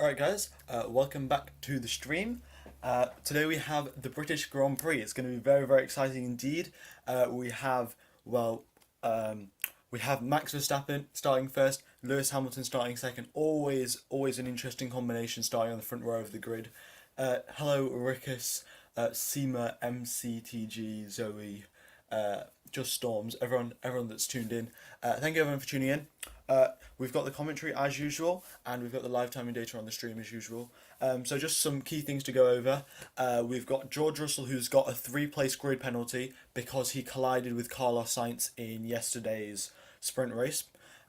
Alright guys, welcome back to the stream. Today we have the British Grand Prix. It's going to be very, very exciting indeed. We have, well, we have Max Verstappen starting first, Lewis Hamilton starting second. Always an interesting combination starting on the front row of the grid. Hello Rickus, Seema, MCTG, Zoe, Just Storms, everyone that's tuned in. Thank you everyone for tuning in. We've got the commentary as usual, and we've got the live timing data on the stream as usual. So just some key things to go over. We've got George Russell, who's got a 3-place grid penalty because he collided with Carlos Sainz in yesterday's sprint race.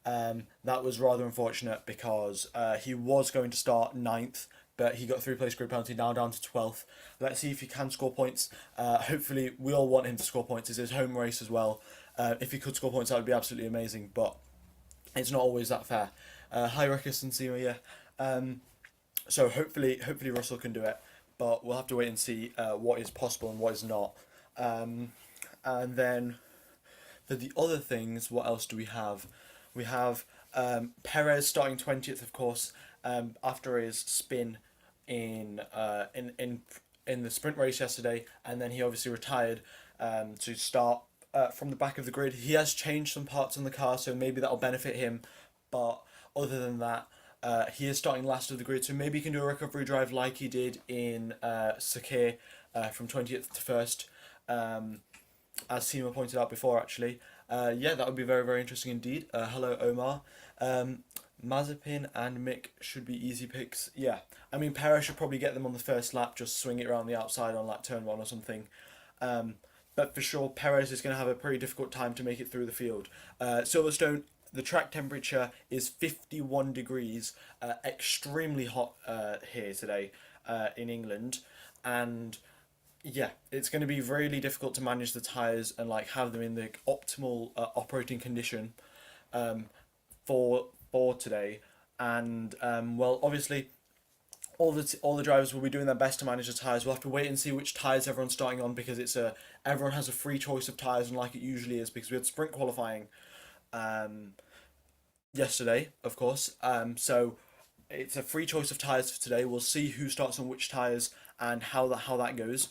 That was rather unfortunate because he was going to start 9th, but he got a 3-place grid penalty, now down to 12th. Let's see if he can score points. Hopefully, we all want him to score points. It's his home race as well. If he could score points, that would be absolutely amazing, but it's not always that fair. Hi Rickus and Seema, yeah. So hopefully Russell can do it, but we'll have to wait and see what is possible and what is not. And then for the other things, what else do we have? We have Perez starting 20th, of course, after his spin in the sprint race yesterday, and then he obviously retired to start from the back of the grid. He has changed some parts on the car, so maybe that'll benefit him. But other than that, he is starting last of the grid, so maybe he can do a recovery drive like he did in Circuit from 20th to 1st, as Seema pointed out before, actually. Yeah, that would be very, very interesting indeed. Hello, Omar. Mazepin and Mick should be easy picks. Yeah, I mean, Perez should probably get them on the first lap, just swing it around the outside on like turn 1 or something. But for sure, Perez is going to have a pretty difficult time to make it through the field. Silverstone, the track temperature is 51 degrees, extremely hot here today in England, and yeah, it's going to be really difficult to manage the tyres and like have them in the optimal operating condition for today. And well, obviously, all the drivers will be doing their best to manage the tyres. We'll have to wait and see which tyres everyone's starting on, because everyone has a free choice of tyres, and like it usually is, because we had sprint qualifying yesterday, of course. So it's a free choice of tyres for today. We'll see who starts on which tyres and how that goes.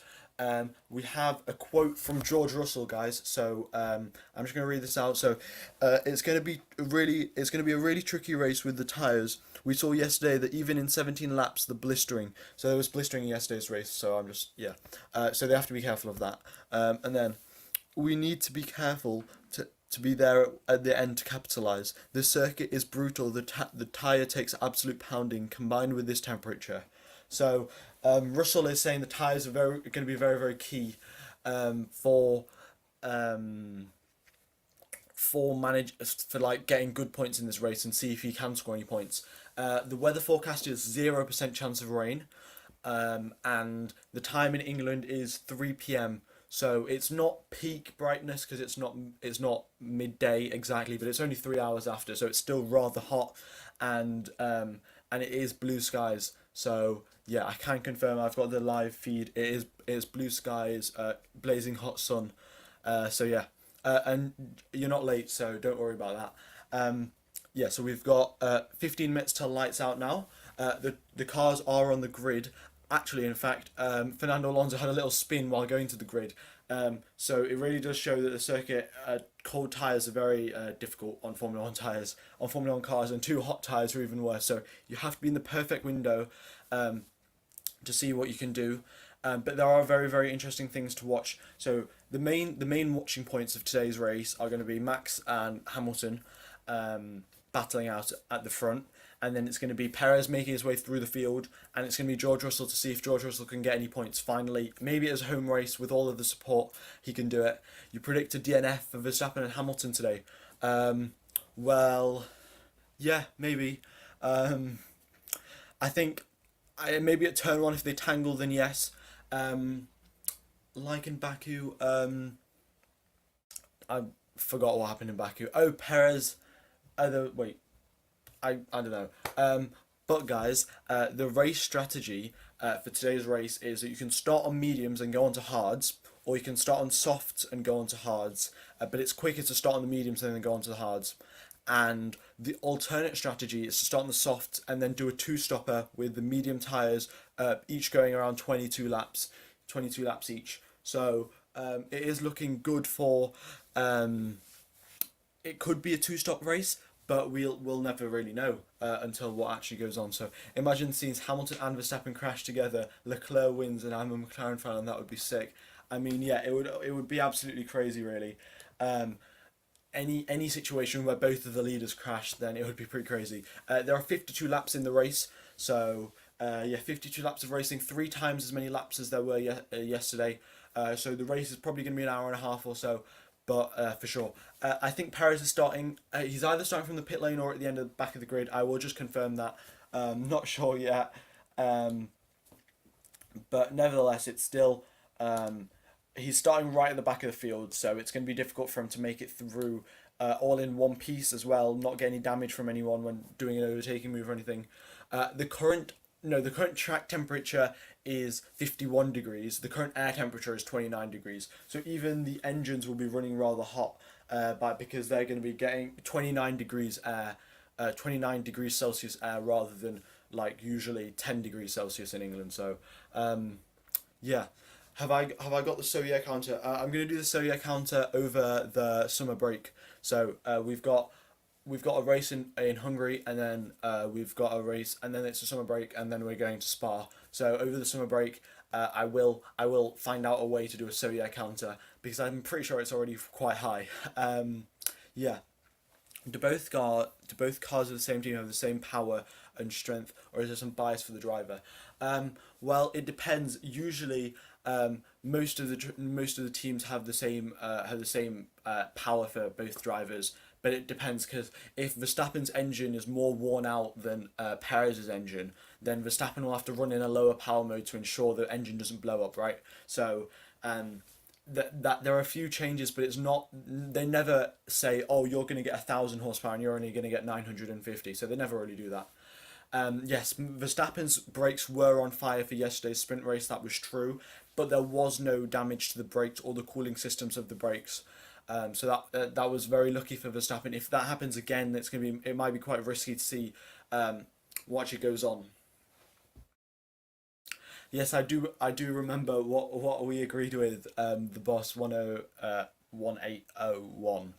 We have a quote from George Russell, guys. So I'm just going to read this out. So it's going to be a really tricky race with the tyres. We saw yesterday that even in 17 laps, the blistering. So there was blistering in yesterday's race. So I'm just so they have to be careful of that. And then we need to be careful to be there at the end to capitalise. The circuit is brutal. The tyre takes absolute pounding combined with this temperature. So Russell is saying the tyres are going to be very, very key for like getting good points in this race and see if he can score any points. The weather forecast is 0% chance of rain, and the time in England is 3 p.m. So it's not peak brightness because it's not midday exactly, but it's only 3 hours after, so it's still rather hot, and it is blue skies. So yeah, I can confirm, I've got the live feed. It is blue skies, blazing hot sun. So yeah, and you're not late, so don't worry about that. Yeah, so we've got 15 minutes till lights out now. The cars are on the grid. Actually, in fact, Fernando Alonso had a little spin while going to the grid. So it really does show that the circuit, cold tyres are very difficult on Formula 1 tyres, on Formula 1 cars, and too hot tyres are even worse. So you have to be in the perfect window to see what you can do. But there are very, very interesting things to watch. So the main watching points of today's race are going to be Max and Hamilton battling out at the front. And then it's going to be Perez making his way through the field, and it's going to be George Russell to see if George Russell can get any points finally. Maybe as a home race with all of the support, he can do it. You predict a DNF for Verstappen and Hamilton today. Well, yeah, maybe. I think maybe at turn 1 if they tangle, then yes. Like in Baku, I forgot what happened in Baku. Oh, Perez. Wait. I don't know. But guys, the race strategy for today's race is that you can start on mediums and go on to hards, or you can start on softs and go on to hards. But it's quicker to start on the mediums and then go on to the hards. and the alternate strategy is to start on the softs and then do a two-stopper with the medium tires, each going around 22 laps each. So it is looking good for. It could be a two-stop race, but we'll never really know until what actually goes on. So imagine seeing Hamilton and Verstappen crash together. Leclerc wins, and I'm a McLaren fan, and that would be sick. I mean, yeah, it would be absolutely crazy, really. Um, any situation where both of the leaders crash, then it would be pretty crazy. There are 52 laps in the race, so yeah, 52 laps of racing, three times as many laps as there were yesterday. So the race is probably going to be an hour and a half or so, but for sure. I think Perez is starting. He's either starting from the pit lane or at the end of the back of the grid. I will just confirm that. Not sure yet, but nevertheless, it's still. He's starting right at the back of the field, so it's going to be difficult for him to make it through all in one piece as well, not get any damage from anyone when doing an overtaking move or anything. The current no, the current track temperature is 51 degrees. The current air temperature is 29 degrees. So even the engines will be running rather hot, because they're going to be getting 29 degrees air, 29 degrees Celsius air rather than like usually 10 degrees Celsius in England. So yeah. Have I got the Soviet counter? I'm going to do the Soviet counter over the summer break. So we've got a race in Hungary, and then we've got a race, and then it's a summer break, and then we're going to Spa. So over the summer break, I will find out a way to do a Soviet counter because I'm pretty sure it's already quite high. Yeah. Do both cars of the same team have the same power and strength, or is there some bias for the driver? Well, it depends. Usually, most of the teams have the same power for both drivers, but it depends because if Verstappen's engine is more worn out than Perez's engine, then Verstappen will have to run in a lower power mode to ensure the engine doesn't blow up, right? So that there are a few changes, but it's not. They never say, "Oh, you're going to get 1,000 horsepower and you're only going to get 950." So they never really do that. Yes, Verstappen's brakes were on fire for yesterday's sprint race. That was true, but there was no damage to the brakes or the cooling systems of the brakes. So that was very lucky for Verstappen. If that happens again, it might be quite risky to see what actually goes on. Yes, I do remember what we agreed with the boss 1801.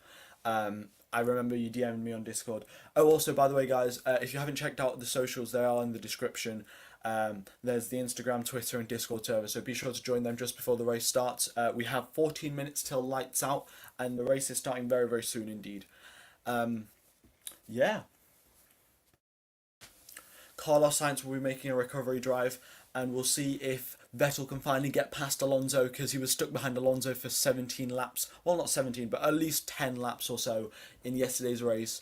I remember you DM'd me on Discord. Oh, also, by the way, guys, if you haven't checked out the socials, they are in the description. There's the Instagram, Twitter, and Discord server, so be sure to join them just before the race starts. We have 14 minutes till lights out, and the race is starting very, very soon indeed. Um, yeah. Carlos Sainz will be making a recovery drive, and we'll see if Vettel can finally get past Alonso because he was stuck behind Alonso for 17 laps. Well, not 17, but at least 10 laps or so in yesterday's race.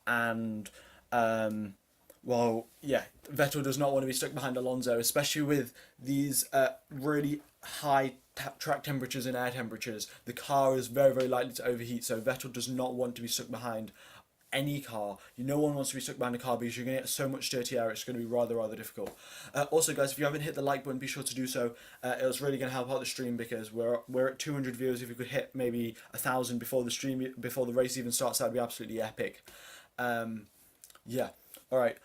And, well, yeah, Vettel does not want to be stuck behind Alonso, especially with these really high track temperatures and air temperatures. The car is very, very likely to overheat, so Vettel does not want to be stuck behind any car. No one wants to be stuck behind a car because you're going to get so much dirty air. It's going to be rather, rather difficult. Also, guys, if you haven't hit the like button, be sure to do so. It was really going to help out the stream because we're at 200 viewers. If we could hit maybe 1,000 before the race even starts, that'd be absolutely epic. Yeah. All right.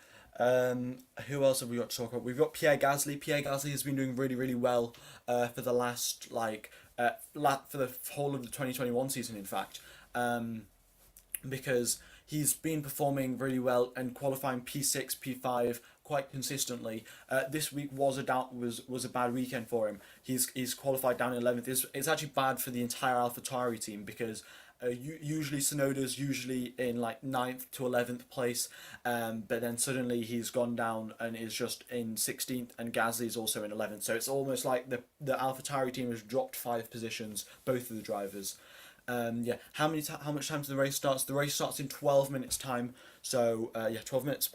Who else have we got to talk about? We've got Pierre Gasly. Pierre Gasly has been doing really, really well for the last for the whole of the 2021 season, in fact. Because he's been performing really well and qualifying P6, P5 quite consistently. This week was a bad weekend for him. He's qualified down in 11th. It's actually bad for the entire AlphaTauri team because usually Tsunoda's usually in like 9th to 11th place, but then suddenly he's gone down and is just in 16th, and Gasly's also in 11th. So it's almost like the AlphaTauri team has dropped 5 positions, both of the drivers. Yeah, how much time does the race starts? The race starts in 12 minutes time. So yeah, 12 minutes,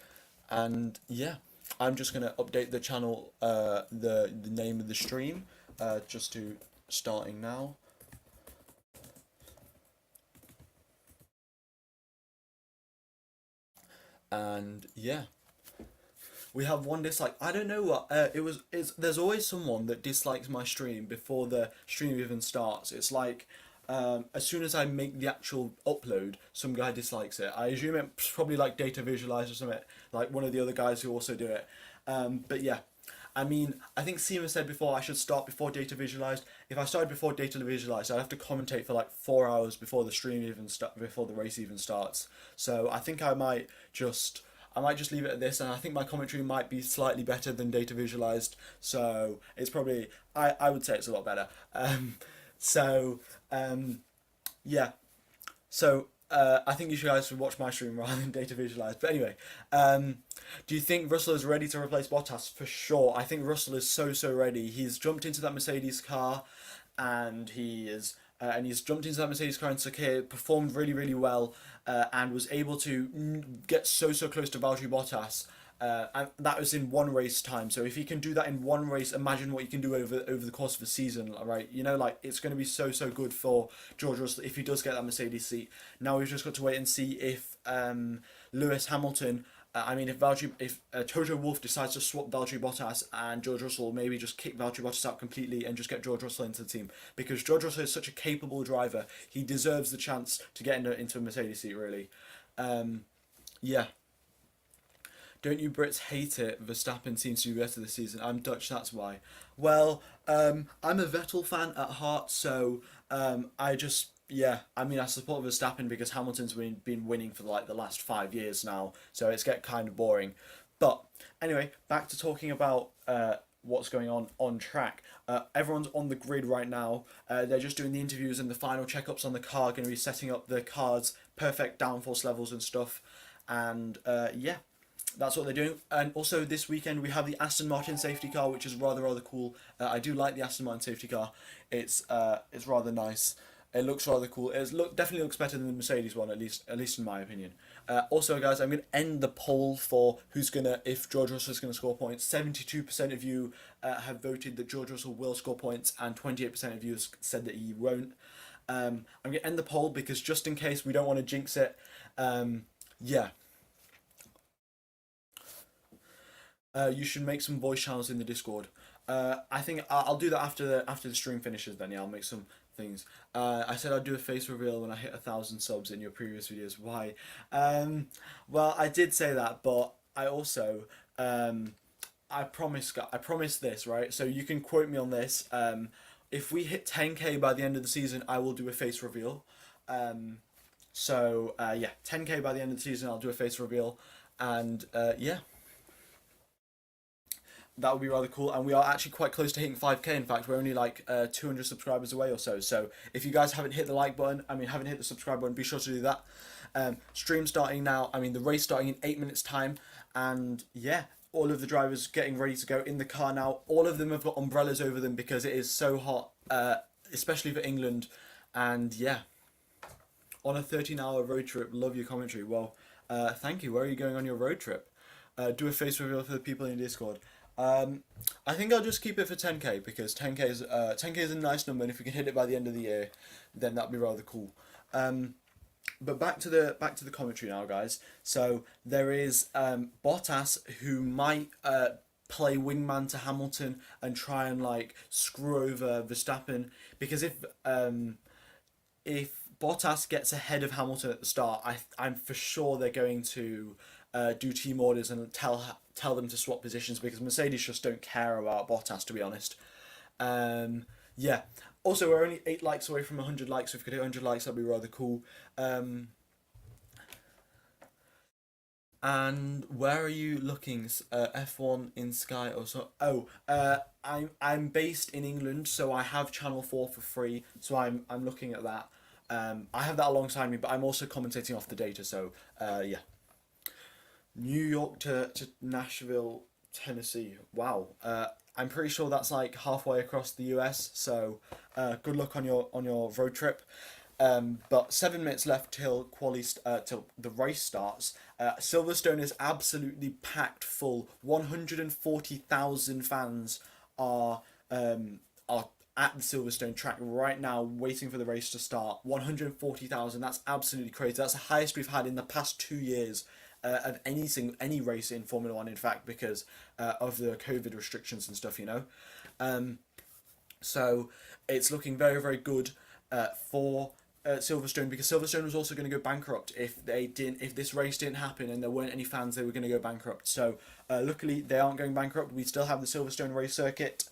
and yeah, I'm just gonna update the channel, the name of the stream, just to starting now, and yeah. We have one dislike. I don't know what there's always someone that dislikes my stream before the stream even starts. It's like as soon as I make the actual upload, some guy dislikes it. I assume it's probably like data visualized or something, like one of the other guys who also do it. But yeah, I mean, I think Seema said before I should start before data visualized. If I started before data visualized, I'd have to commentate for like 4 hours before the stream even start, before the race even starts. So I think I might just leave it at this, and I think my commentary might be slightly better than data visualized. So it's probably I would say it's a lot better. So um, yeah, so I think you guys should watch my stream rather than data visualized. But anyway, um, do you think Russell is ready to replace Bottas? For sure. I think Russell is so ready. He's jumped into that Mercedes car, and he's jumped into that Mercedes car in Circuit, performed really well, and was able to get so close to Valtteri Bottas. And that was in one race time. So if he can do that in one race, imagine what he can do over the course of a season, right? You know, like it's going to be so good for George Russell if he does get that Mercedes seat. Now we've just got to wait and see if Lewis Hamilton. I mean, if Toto Wolff decides to swap Valtteri Bottas and George Russell, maybe just kick Valtteri Bottas out completely and just get George Russell into the team, because George Russell is such a capable driver. He deserves the chance to get into a Mercedes seat, really. Yeah. Don't you Brits hate it? Verstappen seems to be better this season. I'm Dutch, that's why. Well, I'm a Vettel fan at heart, so I just yeah. I mean, I support Verstappen because Hamilton's been winning for like the last 5 years now, so it's get kind of boring. But anyway, back to talking about what's going on track. Everyone's on the grid right now. They're just doing the interviews and the final checkups on the car. Going to be setting up the car's perfect downforce levels and stuff. And yeah, that's what they're doing. And also this weekend we have the Aston Martin safety car, which is rather cool. I do like the Aston Martin safety car. It's rather nice. It looks rather cool. Definitely looks better than the Mercedes one, at least in my opinion. Also, guys, I'm gonna end the poll for who's gonna if George Russell is gonna score points. 72% of you have voted that George Russell will score points, and 28% of you said that he won't. I'm gonna end the poll because just in case we don't want to jinx it. Yeah. You should make some voice channels in the Discord. I think I'll do that after the stream finishes. Then yeah, I'll make some things. I said I'd do a face reveal when I hit 1,000 subs in your previous videos. Why? Well, I did say that, but I also I promise this, right? So you can quote me on this. If we hit 10k by the end of the season, I will do a face reveal. Yeah, 10k by the end of the season, I'll do a face reveal, and yeah, that would be rather cool. And we are actually quite close to hitting 5k. In fact, we're only like 200 subscribers away or so. So if you guys haven't hit the like button, I mean, haven't hit the subscribe button, be sure to do that. Stream starting now. I mean, the race starting in 8 minutes time, and yeah, all of the drivers getting ready to go in the car now. All of them have got umbrellas over them because it is so hot, especially for England. And yeah, on a 13-hour road trip. Love your commentary. Well, thank you. Where are you going on your road trip? Do a face reveal for the people in Discord. Um, I think I'll just keep it for 10k because 10k is a nice number, and if we can hit it by the end of the year, then that'd be rather cool. Um, but back to the commentary now, guys. So there is Bottas who might play wingman to Hamilton and try and like screw over Verstappen, because if Bottas gets ahead of Hamilton at the start, I'm for sure they're going to do team orders and tell them to swap positions, because Mercedes just don't care about Bottas, to be honest. Yeah. Also, we're only 8 likes away from 100 likes. So if we could hit 100 likes, that'd be rather cool. And where are you looking? F1 in Sky or so? Oh, I'm based in England, so I have Channel 4 for free. So I'm looking at that. I have that alongside me, but I'm also commentating off the data. So yeah, New York to Nashville, Tennessee. Wow. I'm pretty sure that's like halfway across the US. So good luck on your road trip. But 7 minutes left till the race starts. Silverstone is absolutely packed full. 140,000 fans are at the Silverstone track right now, waiting for the race to start. 140,000. That's absolutely crazy. That's the highest we've had in the past 2 years. Of any race in Formula One, in fact, because of the COVID restrictions and stuff, you know. So it's looking very good. for Silverstone, because Silverstone was also going to go bankrupt if this race didn't happen and there weren't any fans. They were going to go bankrupt. So luckily they aren't going bankrupt. We still have the Silverstone race circuit,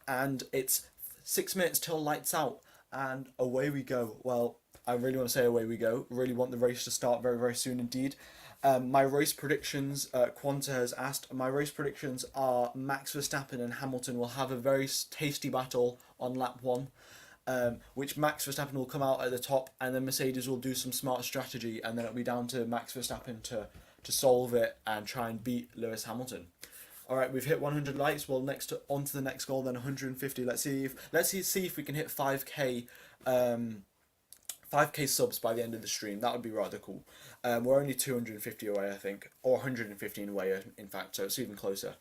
and it's 6 minutes till lights out, and away we go. Well, I really want to say away we go. Really want the race to start very, very soon indeed. My race predictions, Quanta has asked, my race predictions are Max Verstappen and Hamilton will have a very tasty battle on lap one, which Max Verstappen will come out at the top, and then Mercedes will do some smart strategy, and then it'll be down to Max Verstappen to solve it and try and beat Lewis Hamilton. All right, we've hit 100 likes. Well, on to the next goal, then 150. Let's see if we can hit 5k 5k subs by the end of the stream. That would be rather cool. We're only 250 away, I think, or 115 away, in fact, so it's even closer.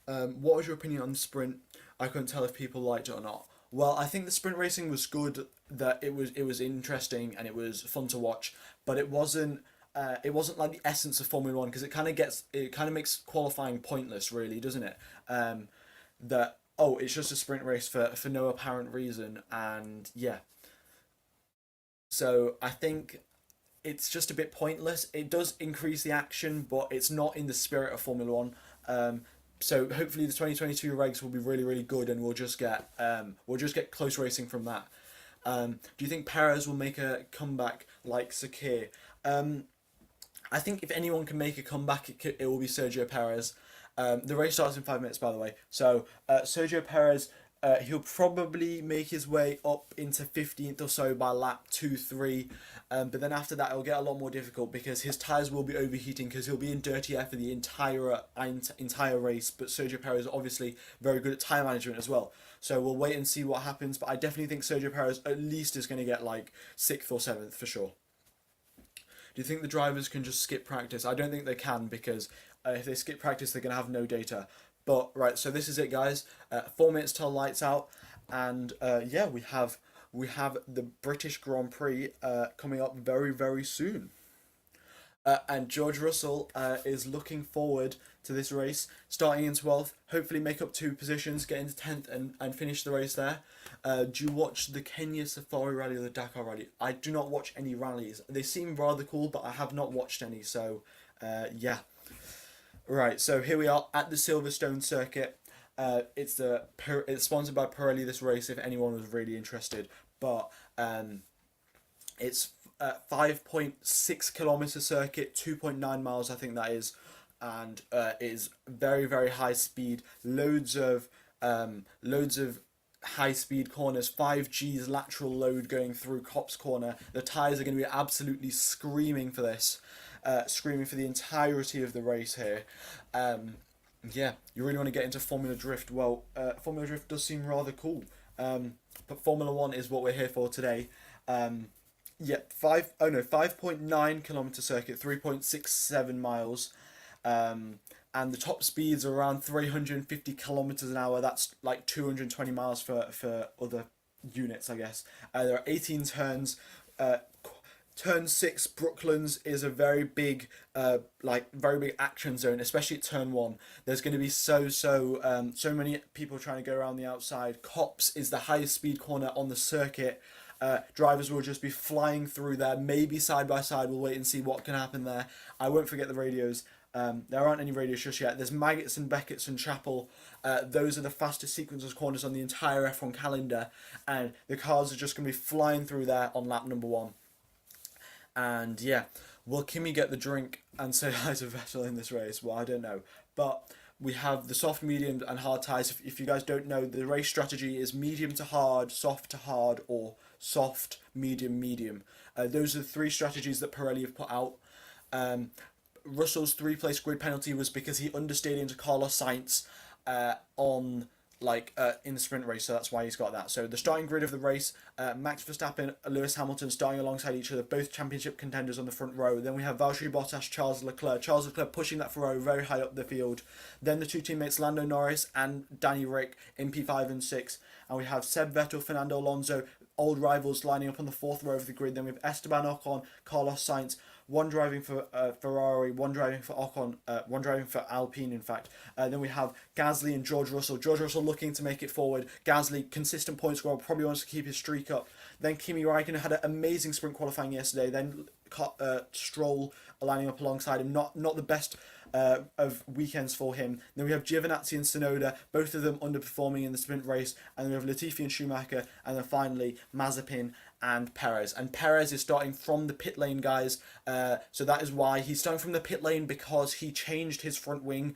What was your opinion on the sprint? I couldn't tell if people liked it or not. Well, I think the sprint racing was good. That it was interesting and it was fun to watch, but it wasn't like the essence of Formula One, because it kind of makes qualifying pointless, really, doesn't it? That it's just a sprint race for no apparent reason, and yeah. So I think it's just a bit pointless. It does increase the action, but it's not in the spirit of Formula One. So hopefully the 2022 regs will be really, really good, and we'll just get close racing from that. Do you think Perez will make a comeback like Sakir? I think if anyone can make a comeback, it will be Sergio Perez. The race starts in 5 minutes, by the way. So Sergio Perez, he'll probably make his way up into 15th or so by lap 2, 3. But then after that, it'll get a lot more difficult because his tyres will be overheating, because he'll be in dirty air for the entire race. But Sergio Perez is obviously very good at tyre management as well. So we'll wait and see what happens. But I definitely think Sergio Perez at least is going to get like 6th or 7th for sure. Do you think the drivers can just skip practice? I don't think they can, because if they skip practice, they're going to have no data. But right, so this is it, guys. 4 minutes till lights out, and yeah, we have the British Grand Prix coming up very, very soon. And George Russell is looking forward to this race, starting in 12th, hopefully make up 2 positions, get into 10th and finish the race there. Do you watch the Kenya Safari Rally or the Dakar Rally? I do not watch any rallies. They seem rather cool, but I have not watched any, so yeah. Right, so here we are at the Silverstone Circuit. It's sponsored by Pirelli, this race, if anyone was really interested. But it's 5.6 kilometer circuit, 2.9 miles, I think that is, and is very, very high speed. Loads of high speed corners. 5G's lateral load going through Copse Corner. The tyres are going to be absolutely screaming for this. Screaming for the entirety of the race here. Yeah, you really want to get into Formula Drift. Well, Formula Drift does seem rather cool, but Formula One is what we're here for today. Yeah, 5.9 kilometer circuit, 3.67 miles, and the top speeds are around 350 kilometers an hour. That's like 220 miles for other units, I guess. There are 18 turns. Turn 6, Brooklands, is a very big, very big action zone, especially at turn 1. There's going to be so many people trying to go around the outside. Copse is the highest speed corner on the circuit. Drivers will just be flying through there, maybe side by side. We'll wait and see what can happen there. I won't forget the radios. There aren't any radios just yet. There's Maggots, Beckett's and Chapel. Those are the fastest sequences corners on the entire F1 calendar, and the cars are just going to be flying through there on lap number 1. And yeah, will Kimi get the drink and say hi to Vettel in this race? Well, I don't know. But we have the soft, medium and hard tyres. If you guys don't know, the race strategy is medium to hard, soft to hard, or soft, medium, medium. Those are the 3 strategies that Pirelli have put out. Russell's 3-place grid penalty was because he understeered into Carlos Sainz in the sprint race, so that's why he's got that. So the starting grid of the race, Max Verstappen, Lewis Hamilton starting alongside each other, both championship contenders on the front row. Then we have Valtteri Bottas, Charles Leclerc pushing that Ferrari very high up the field. Then the 2 teammates Lando Norris and Danny Rick in P5 and 6. And we have Seb Vettel, Fernando Alonso, old rivals lining up on the 4th row of the grid. Then we have Esteban Ocon, Carlos Sainz, one driving for Ferrari, one driving for Ocon, one driving for Alpine, in fact. Then we have Gasly and George Russell. George Russell looking to make it forward. Gasly, consistent point scorer, probably wants to keep his streak up. Then Kimi Raikkonen had an amazing sprint qualifying yesterday. Then Stroll lining up alongside him. Not the best of weekends for him. Then we have Giovinazzi and Tsunoda, both of them underperforming in the sprint race. And then we have Latifi and Schumacher. And then finally Mazepin and Perez. And Perez is starting from the pit lane, guys. So that is why he's starting from the pit lane, because he changed his front wing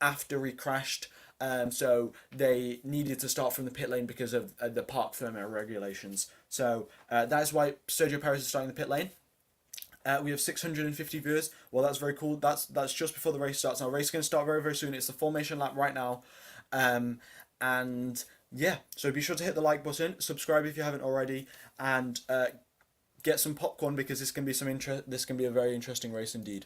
after he crashed. So they needed to start from the pit lane because of the park firmware regulations. So that is why Sergio Perez is starting the pit lane. We have 650 viewers. Well, that's very cool. That's just before the race starts. Now, the race is going to start very, very soon. It's the formation lap right now. And yeah, so be sure to hit the like button, subscribe if you haven't already, and get some popcorn, because this can be this can be a very interesting race indeed.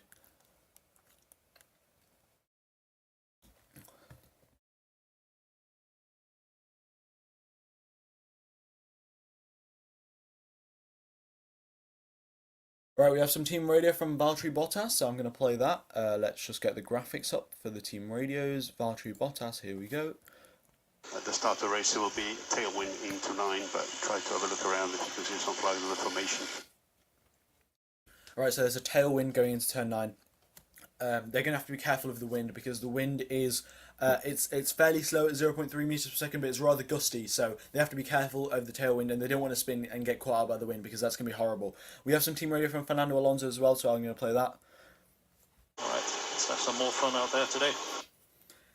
Right, we have some team radio from Valtteri Bottas, so I'm going to play that. Let's just get the graphics up for the team radios. Valtteri Bottas, here we go. At the start of the race, there will be tailwind into 9, but try to have a look around if you can see some flags of the formation. Right, so there's a tailwind going into turn 9. They're going to have to be careful of the wind, because the wind is it's fairly slow at 0.3 meters per second, but it's rather gusty, so they have to be careful of the tailwind, and they don't want to spin and get caught out by the wind, because that's going to be horrible. We have some team radio from Fernando Alonso as well, so I'm going to play that. Alright, let's have some more fun out there today.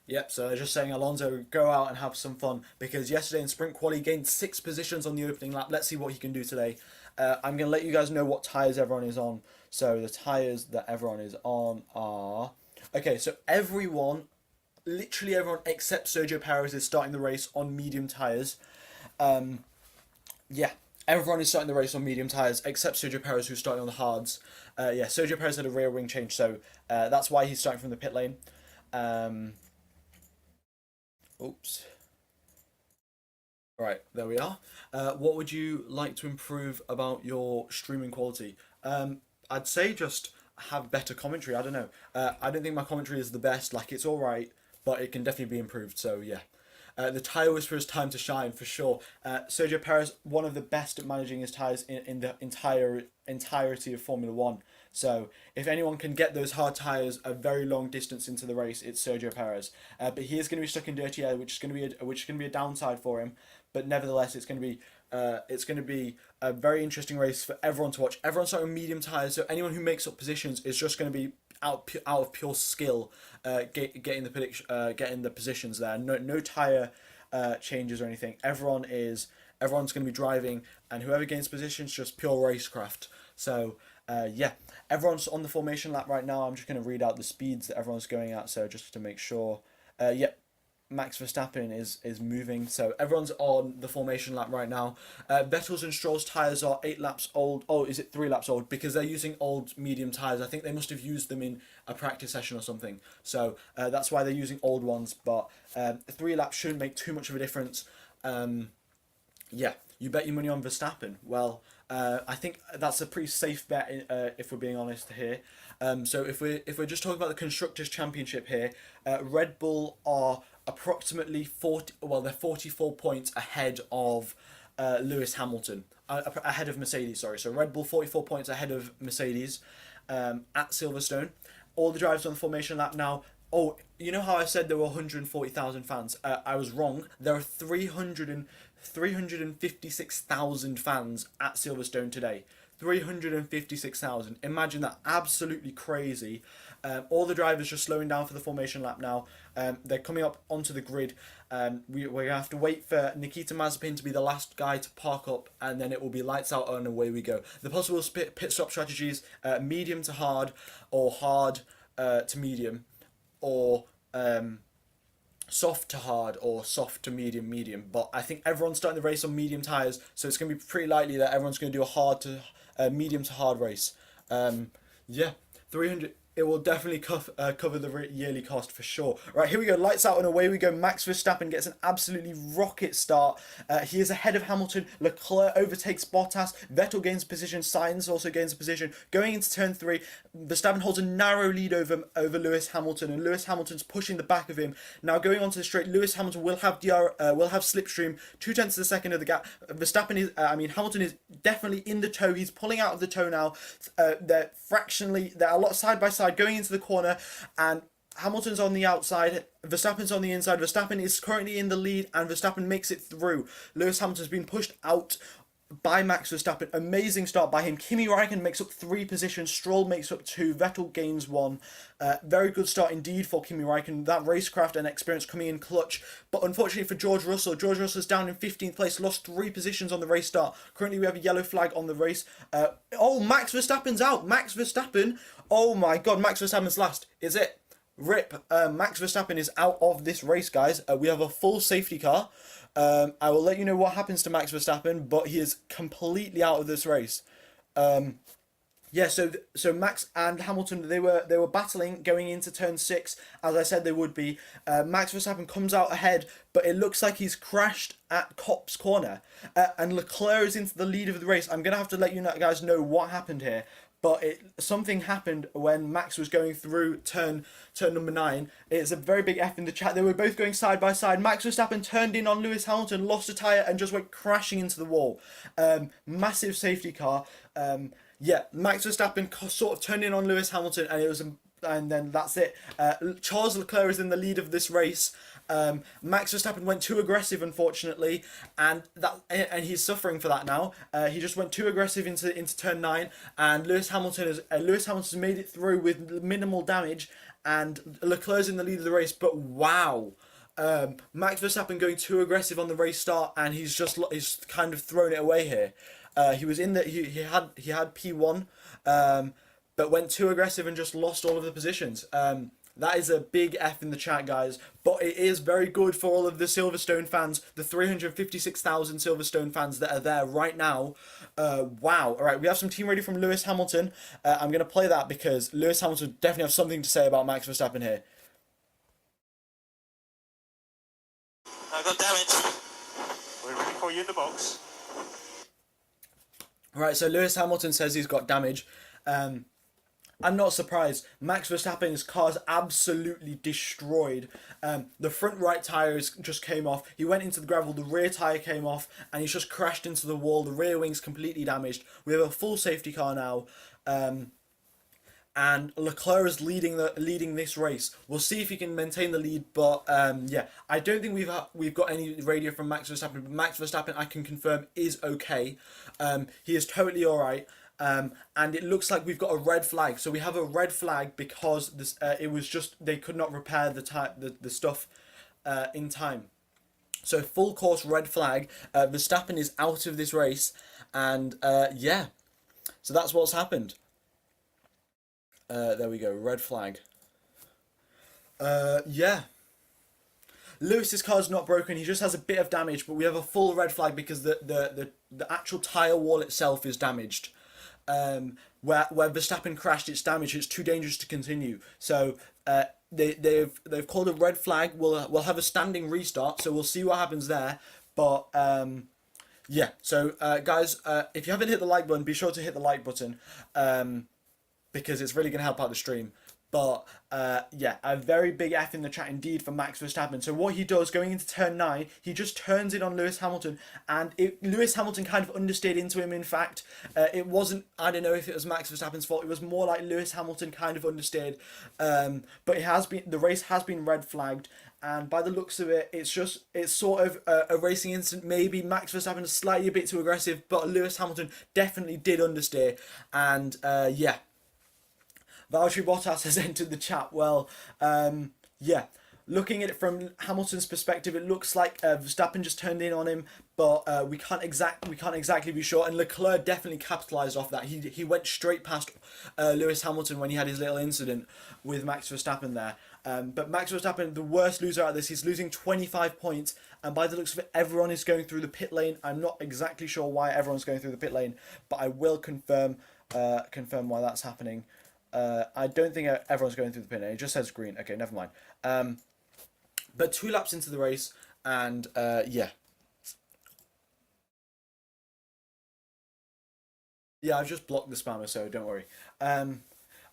Yep, so they're just saying, Alonso, go out and have some fun, because yesterday in sprint quali he gained 6 positions on the opening lap. Let's see what he can do today. I'm going to let you guys know what tyres everyone is on. So the tyres that everyone is on are... Okay, so literally everyone except Sergio Perez is starting the race on medium tyres. Yeah, everyone is starting the race on medium tyres except Sergio Perez, who's starting on the hards. Yeah, Sergio Perez had a rear wing change, so that's why he's starting from the pit lane. Oops. Right, there we are. What would you like to improve about your streaming quality? I'd say just have better commentary. I don't know. I don't think my commentary is the best. Like, it's alright, but it can definitely be improved, so yeah. The tyre whisperer's time to shine, for sure. Sergio Perez, one of the best at managing his tyres in the entirety of Formula 1. So if anyone can get those hard tyres a very long distance into the race, it's Sergio Perez. But he is going to be stuck in dirty air, which is going to be a downside for him. But nevertheless, it's going to be a very interesting race for everyone to watch. Everyone's starting medium tyres, so anyone who makes up positions is just going to be out of pure skill, getting the positions there. No tyre changes or anything. Everyone's going to be driving, and whoever gains positions, just pure racecraft. So yeah, everyone's on the formation lap right now. I'm just going to read out the speeds that everyone's going at, so just to make sure. Yep. Max Verstappen is moving, so everyone's on the formation lap right now. Vettel's and Stroll's tyres are 8 laps old. Oh, is it 3 laps old? Because they're using old medium tyres. I think they must have used them in a practice session or something. So that's why they're using old ones, but 3 laps shouldn't make too much of a difference. Yeah, you bet your money on Verstappen. Well, I think that's a pretty safe bet, if we're being honest here. So if we're just talking about the Constructors' Championship here, Red Bull are approximately 44 points ahead of Lewis Hamilton, ahead of Mercedes, sorry. So Red Bull 44 points ahead of Mercedes at Silverstone. All the drivers on the formation lap now. Oh, you know how I said there were 140,000 fans? I was wrong. There are 356,000 fans at Silverstone today. 356,000. Imagine that. Absolutely crazy. All the drivers just slowing down for the formation lap now. They're coming up onto the grid. We're going to have to wait for Nikita Mazepin to be the last guy to park up, and then it will be lights out and away we go. The possible pit stop strategies, medium to hard, or hard to medium, or soft to hard, or soft to medium. But I think everyone's starting the race on medium tyres, so it's going to be pretty likely that everyone's going to do a hard to medium to hard race. Yeah, It will definitely cover the yearly cost for sure. Right, here we go. Lights out and away we go. Max Verstappen gets an absolutely rocket start. He is ahead of Hamilton. Leclerc overtakes Bottas. Vettel gains position. Sainz also gains a position. Going into turn 3, Verstappen holds a narrow lead over Lewis Hamilton, and Lewis Hamilton's pushing the back of him. Now going onto the straight, Lewis Hamilton will have slipstream, 2/10 of a second of the gap. Hamilton is definitely in the tow. He's pulling out of the tow now. They're a lot side by side going into the corner, and Hamilton's on the outside, Verstappen's on the inside. Verstappen is currently in the lead, and Verstappen makes it through. Lewis Hamilton's been pushed out by Max Verstappen. Amazing start by him. Kimi Räikkönen makes up 3 positions. Stroll makes up 2. Vettel gains 1. Very good start indeed for Kimi Räikkönen. That racecraft and experience coming in clutch. But unfortunately for George Russell's down in 15th place. Lost 3 positions on the race start. Currently we have a yellow flag on the race. Max Verstappen's out. Max Verstappen. Oh my god, Max Verstappen's last. Is it? Rip. Max Verstappen is out of this race, guys. We have a full safety car. I will let you know what happens to Max Verstappen, but he is completely out of this race. So Max and Hamilton, they were battling going into turn 6, as I said they would be. Max Verstappen comes out ahead, but it looks like he's crashed at Copse Corner, and Leclerc is into the lead of the race. I'm gonna have to let you guys know what happened here. But something happened when Max was going through turn number 9. It's a very big F in the chat. They were both going side by side. Max Verstappen turned in on Lewis Hamilton, lost a tyre, and just went crashing into the wall. Massive safety car. Max Verstappen sort of turned in on Lewis Hamilton, and then that's it. Charles Leclerc is in the lead of this race. Max Verstappen went too aggressive, unfortunately, and he's suffering for that now. He just went too aggressive into turn 9, and Lewis Hamilton's made it through with minimal damage, and Leclerc's in the lead of the race. But wow. Max Verstappen going too aggressive on the race start, and he's kind of thrown it away here. He had P1, but went too aggressive and just lost all of the positions. That is a big F in the chat, guys. But it is very good for all of the Silverstone fans, the 356,000 Silverstone fans that are there right now. Wow. All right, we have some team ready from Lewis Hamilton. I'm going to play that because Lewis Hamilton definitely has something to say about Max Verstappen here. I got damage. We're ready for you in the box. Right, so Lewis Hamilton says he's got damage. I'm not surprised. Max Verstappen's car's absolutely destroyed. The front right tyre just came off. He went into the gravel, the rear tyre came off, and he's just crashed into the wall. The rear wing's completely damaged. We have a full safety car now. And Leclerc is leading this race. We'll see if he can maintain the lead, but I don't think we've got any radio from Max Verstappen. But Max Verstappen, I can confirm, is okay. He is totally all right. And it looks like we've got a red flag. So we have a red flag because this it was just they could not repair the stuff in time. So full course red flag. Verstappen is out of this race, and so that's what's happened. There we go, red flag. Lewis's car's not broken. He just has a bit of damage, but we have a full red flag because the actual tyre wall itself is damaged. Where Verstappen crashed, it's damaged. It's too dangerous to continue. So they've called a red flag. We'll have a standing restart. So we'll see what happens there. But So guys, if you haven't hit the like button, be sure to hit the like button. Because it's really going to help out the stream. But a very big F in the chat indeed for Max Verstappen. So what he does going into turn 9, he just turns in on Lewis Hamilton, and Lewis Hamilton kind of understeered into him. In fact, it wasn't. I don't know if it was Max Verstappen's fault. It was more like Lewis Hamilton kind of understeered. But the race has been red flagged. And by the looks of it, it's sort of a racing incident. Maybe Max Verstappen is slightly a bit too aggressive, but Lewis Hamilton definitely did understeer. And Valtteri Bottas has entered the chat. Well, looking at it from Hamilton's perspective, it looks like Verstappen just turned in on him, but we can't exactly be sure. And Leclerc definitely capitalised off that. He went straight past Lewis Hamilton when he had his little incident with Max Verstappen there. But Max Verstappen, the worst loser out of this, he's losing 25 points. And by the looks of it, everyone is going through the pit lane. I'm not exactly sure why everyone's going through the pit lane, but I will confirm why that's happening. I don't think everyone's going through the pit lane. It just says green. Okay, never mind. But 2 laps into the race, and yeah. Yeah, I've just blocked the spammer, so don't worry.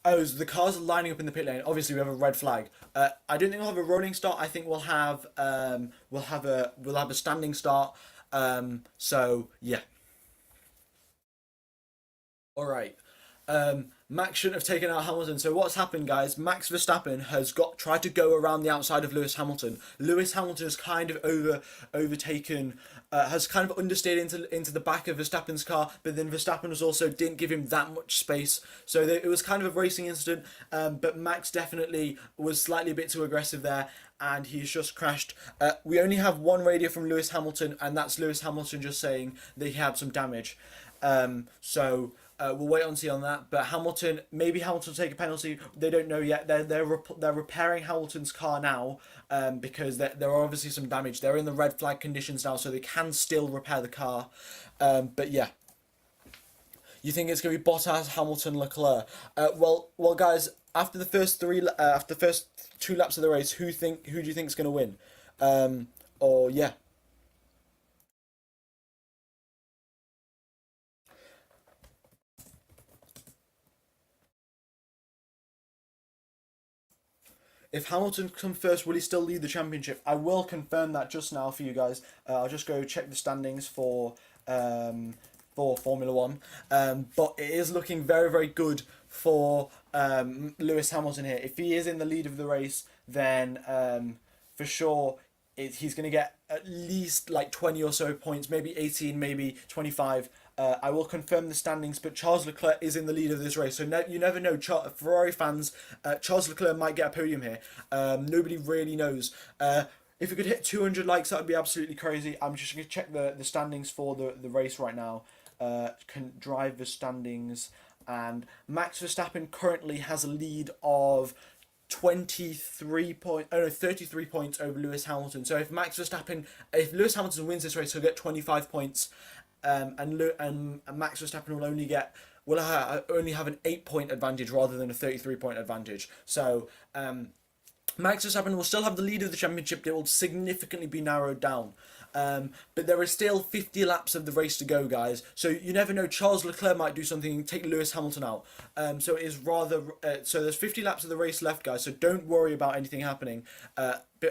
Oh, so the cars are lining up in the pit lane. Obviously, we have a red flag. I don't think we'll have a rolling start. I think we'll have a standing start. So yeah. All right. Max shouldn't have taken out Hamilton. So what's happened, guys? Max Verstappen has tried to go around the outside of Lewis Hamilton. Lewis Hamilton has kind of overtaken, has kind of understeered into the back of Verstappen's car, but then Verstappen was also didn't give him that much space. So it was kind of a racing incident. But Max definitely was slightly a bit too aggressive there, and he's just crashed. We only have one radio from Lewis Hamilton, and that's Lewis Hamilton just saying that he had some damage. So. We'll wait and see on that. But maybe Hamilton will take a penalty. They don't know yet. They're repairing Hamilton's car now, because there are obviously some damage. They're in the red flag conditions now, so they can still repair the car. But yeah, you think it's going to be Bottas, Hamilton, Leclerc? Well, guys. After the first 2 laps of the race, who do you think is going to win? Or yeah. If Hamilton comes first, will he still lead the championship? I will confirm that just now for you guys. I'll just go check the standings for Formula One. But it is looking very, very good for Lewis Hamilton here. If he is in the lead of the race, then for sure he's going to get at least like 20 or so points, maybe 18, maybe 25. I will confirm the standings, but Charles Leclerc is in the lead of this race, so you never know. Ferrari fans, Charles Leclerc might get a podium here. Nobody really knows. If we could hit 200 likes, that would be absolutely crazy. I'm just going to check the standings for the race right now. Can drive the standings, and Max Verstappen currently has a lead of 33 points over Lewis Hamilton. So if Lewis Hamilton wins this race, he'll get 25 points, and Max Verstappen will only have an 8-point advantage rather than a 33-point advantage. So Max Verstappen will still have the lead of the championship. It will significantly be narrowed down. But there is still 50 laps of the race to go, guys. So you never know. Charles Leclerc might do something and take Lewis Hamilton out. So it is rather. So there's 50 laps of the race left, guys. So don't worry about anything happening.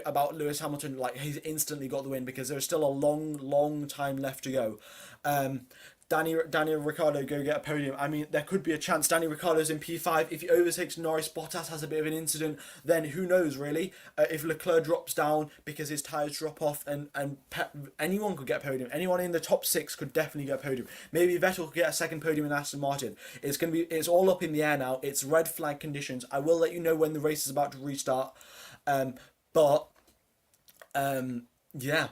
About Lewis Hamilton, like he's instantly got the win, because there's still a long, long time left to go. Daniel Ricciardo go get a podium. I mean, there could be a chance. Danny Ricciardo's in P5. If he overtakes Norris, Bottas has a bit of an incident, then who knows, really? If Leclerc drops down because his tyres drop off, anyone could get a podium. Anyone in the top 6 could definitely get a podium. Maybe Vettel could get a second podium in Aston Martin. It's all up in the air now. It's red flag conditions. I will let you know when the race is about to restart. Yeah.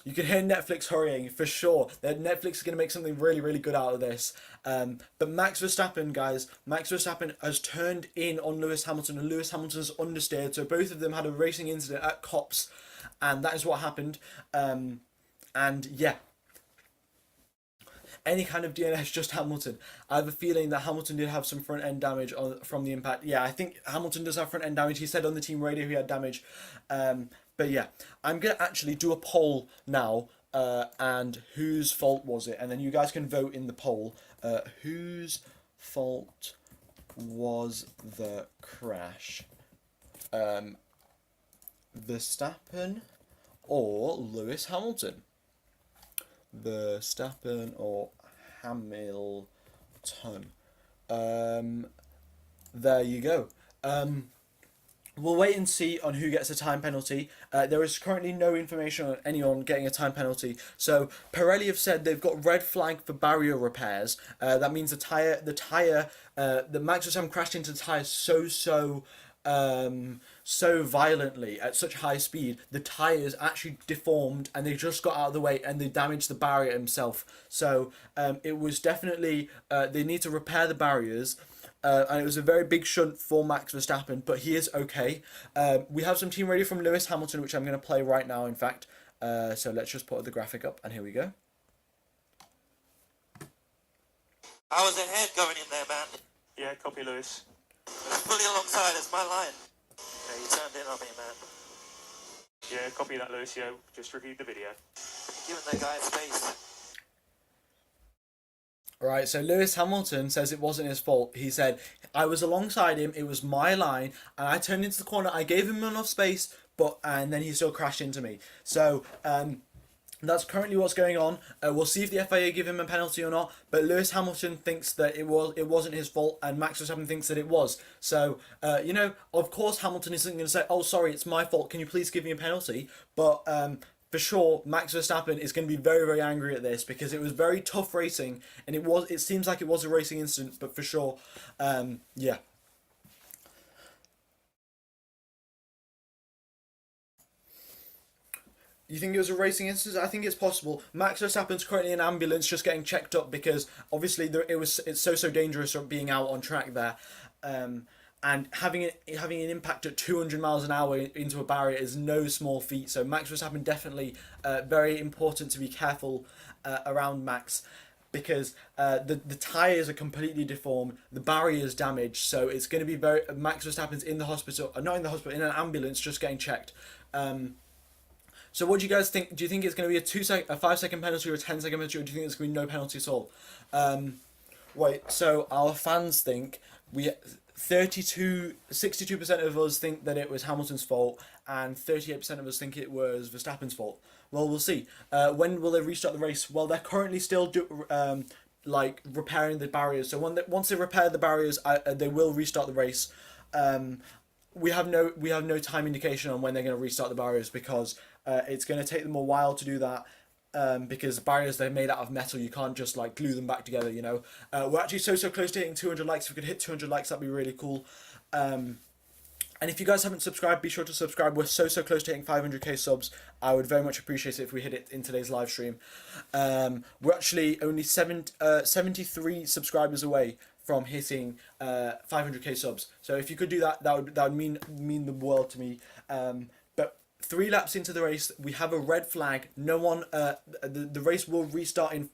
You can hear Netflix hurrying for sure. That Netflix is going to make something really, really good out of this. But Max Verstappen, guys, Max Verstappen has turned in on Lewis Hamilton, and Lewis Hamilton's understeered. So both of them had a racing incident at Cops, and that is what happened. And yeah, any kind of DNS, just Hamilton. I have a feeling that Hamilton did have some front end damage from the impact. Yeah, I think Hamilton does have front end damage. He said on the team radio he had damage. But yeah, I'm going to actually do a poll now, and whose fault was it? And then you guys can vote in the poll. Whose fault was the crash? Verstappen or Lewis Hamilton? Verstappen or Hamilton? There you go. We'll wait and see on who gets a time penalty. There is currently no information on anyone getting a time penalty. So Pirelli have said they've got red flag for barrier repairs. That means the Max Verstappen crashed into the tyre so violently at such high speed, the tyres actually deformed, and they just got out of the way and they damaged the barrier himself. So it was definitely they need to repair the barriers. And it was a very big shunt for Max Verstappen, but he is okay. We have some team radio from Lewis Hamilton, which I'm going to play right now, in fact. So let's just put the graphic up, and here we go. I was ahead going in there, man. Yeah, copy, Lewis. Fully alongside, it's my line. Yeah, you turned in on me, man. Yeah, copy that, Lewis. Yeah, just reviewed the video. Giving that guy space. Right, so Lewis Hamilton says it wasn't his fault. He said, I was alongside him, it was my line, and I turned into the corner, I gave him enough space, and then he still crashed into me. So, that's currently what's going on. We'll see if the FIA give him a penalty or not, but Lewis Hamilton thinks that it wasn't his fault, and Max Verstappen thinks that it was. So, of course Hamilton isn't going to say, oh, sorry, it's my fault, can you please give me a penalty? But, for sure, Max Verstappen is going to be very, very angry at this because it was very tough racing, and it seems like it was a racing incident, but for sure, yeah. You think it was a racing incident? I think it's possible. Max Verstappen's currently in an ambulance just getting checked up because obviously it's so dangerous being out on track there. And having an impact at 200 miles an hour into a barrier is no small feat. So Max Verstappen definitely very important to be careful around Max because the tires are completely deformed, the barrier is damaged, so it's going to be Max Verstappen's in the hospital, not in the hospital, in an ambulance just getting checked. So what do you guys think? Do you think it's going to be a 5-second penalty or a 10-second penalty, or do you think there's going to be no penalty at all? Wait, so our fans think 62% of us think that it was Hamilton's fault, and 38% of us think it was Verstappen's fault. Well, we'll see. When will they restart the race? Well, they're currently still repairing the barriers. So once they repair the barriers, they will restart the race. We have no time indication on when they're going to restart the barriers because it's going to take them a while to do that. Because barriers, they're made out of metal, you can't just glue them back together, We're actually so close to hitting 200 likes. If we could hit 200 likes, that'd be really cool. And if you guys haven't subscribed, be sure to subscribe. We're so close to hitting 500k subs. I would very much appreciate it if we hit it in today's live stream. We're actually only 73 subscribers away from hitting 500k subs. So if you could do that, that would mean the world to me. But 3 laps into the race, we have a red flag. No one. The race will restart in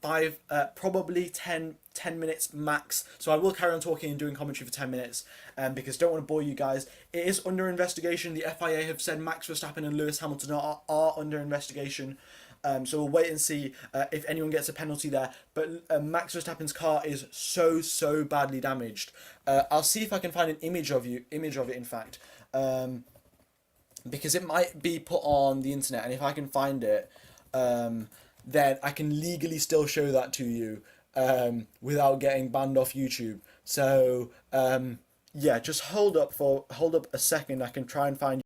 probably 10 minutes max. So I will carry on talking and doing commentary for 10 minutes, because I don't want to bore you guys. It is under investigation. The FIA have said Max Verstappen and Lewis Hamilton are under investigation. So we'll wait and see if anyone gets a penalty there. But Max Verstappen's car is so badly damaged. I'll see if I can find an image of it. In fact, because it might be put on the internet, and if I can find it, then I can legally still show that to you without getting banned off YouTube. So yeah, just hold up a second. I can try and find